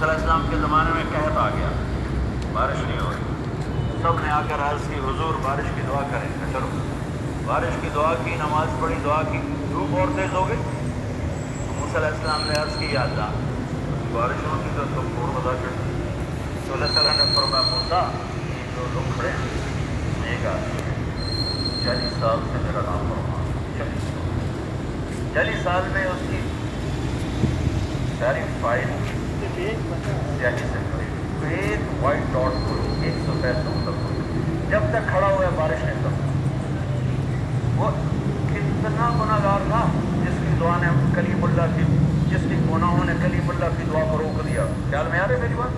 موسیٰ علیہ السلام کے زمانے میں قحط آ گیا، بارش نہیں ہو رہی، سب نے آ کر عرض کی حضور بارش کی دعا کریں۔ چلو بارش کی دعا کی، نماز پڑھی، دعا کی، دھوپ اور تیز ہو گئی۔ موسیٰ علیہ السلام نے عرض کی یا اللہ بارش ہوتی تو تم اور بتا کر، تو اللہ تعالیٰ نے فرمایا موسیٰ یہ جو لوگ کھڑے ہیں ایک آدمی 40 سال سے میرا نام فرما، 40 سال میں اس کی ساری فائل سیاہی سے بھری، ایک وائٹ ڈاٹ کو ایک سفید نقطہ کو جب تک کھڑا ہوا ہے بارش نہیں تب۔ وہ کتنا گناہگار تھا جس کی دعا نے کلیم اللہ کی، جس کی گناہوں نے کلیم اللہ کی دعا کو روک دیا۔ خیال میں آ رہے میری بات؟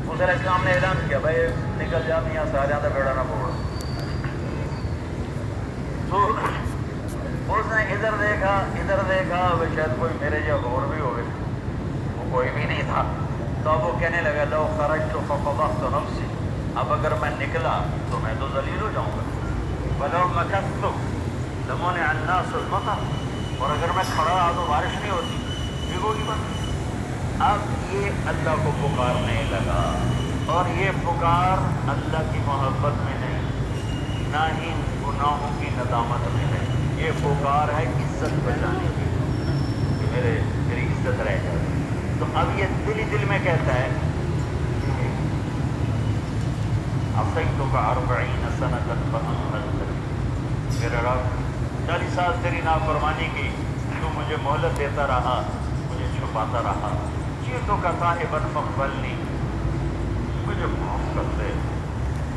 موسیٰ علیہ السلام نے اعلان کیا بھائی نکل جا یہاں سے، آ جاتا بیڑا نہ پوڑا۔ تو اس نے ادھر دیکھا وہ شاید کوئی میرے جو غور بھی ہوئے، وہ کوئی بھی نہیں تھا۔ تو اب وہ کہنے لگا لو خرجت ففضحت نفسی، اب اگر میں نکلا تو میں تو ذلیل ہو جاؤں گا، ولو مکثت لمنع الناس المطر، اور اگر میں کھڑا رہا تو بارش نہیں ہوتی، بھیگو گی بس۔ اب یہ اللہ کو پکارنے لگا، اور یہ پکار اللہ کی محبت میں نہیں، نہ ہی گناہوں کی ندامت میں نہیں، یہ پکار ہے عزت بچانے کی کہ میری عزت رہ جائے۔ تو اب یہ دل ہی دل میں کہتا ہے عصیتک 40 سنة فأمهلتنی، میرے رب 40 سال تیری نافرمانی کی، تو مجھے مہلت دیتا رہا، مجھے چھپاتا رہا۔ جئتک تائبا فاقبلنی، مجھے معاف کر دے۔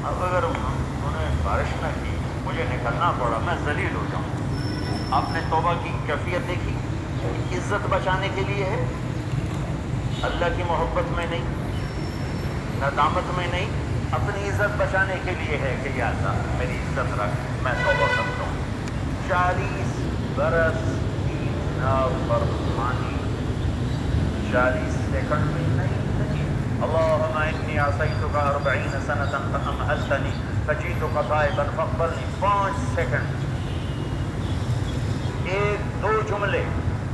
اب اگر انہوں نے بارش نہ کی، مجھے نکلنا پڑا، میں ذلیل ہو جاؤں۔ آپ نے توبہ کی کیفیت دیکھی، عزت بچانے کے لیے ہے، اللہ کی محبت میں نہیں، ندامت میں نہیں، اپنی عزت بچانے کے لیے ہے کہ یا اللہ میری عزت رکھ، میں توبہ کرتا ہوں۔ 40 برس کی نافرمانی 40 سیکنڈ میں نہیں۔ اللہم انی عصیتک 40 سنة فأمهلتنی فجئتک تائبا فاقبلنی، 5 سیکنڈ، ایک دو جملے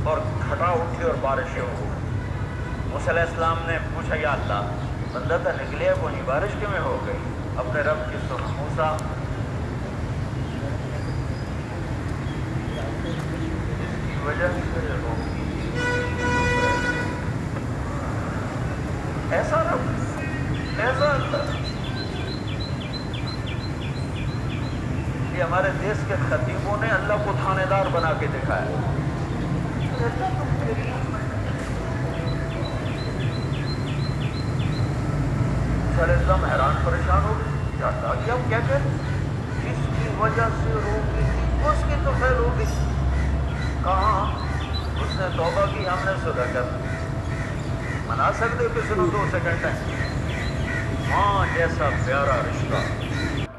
اور گھٹا اٹھی اور بارش شروع ہو گئی۔ موسیٰ علیہ السلام نے پوچھا یا اللہ بندہ تو نکلے کو نہیں، بارش کیوں میں ہو گئی؟ اپنے رب کی سنا موسیٰ اس کی وجہ سے ہوگی، ایسا رب، ایسا اللہ۔ یہ ہمارے دیش کے خطیبوں نے اللہ کو تھانے دار بنا کے دکھایا۔ سر اسلام حیران پریشان ہو گئے، جاتا کہ اب کیا کریں، جس کی وجہ سے روکی تھی اس کی تو خیر ہوگی، کہاں اس نے توبہ کی، ہم نے صلح کر منا سکتے کسی نے 2 سیکنڈ ہے۔ ماں جیسا پیارا رشتہ،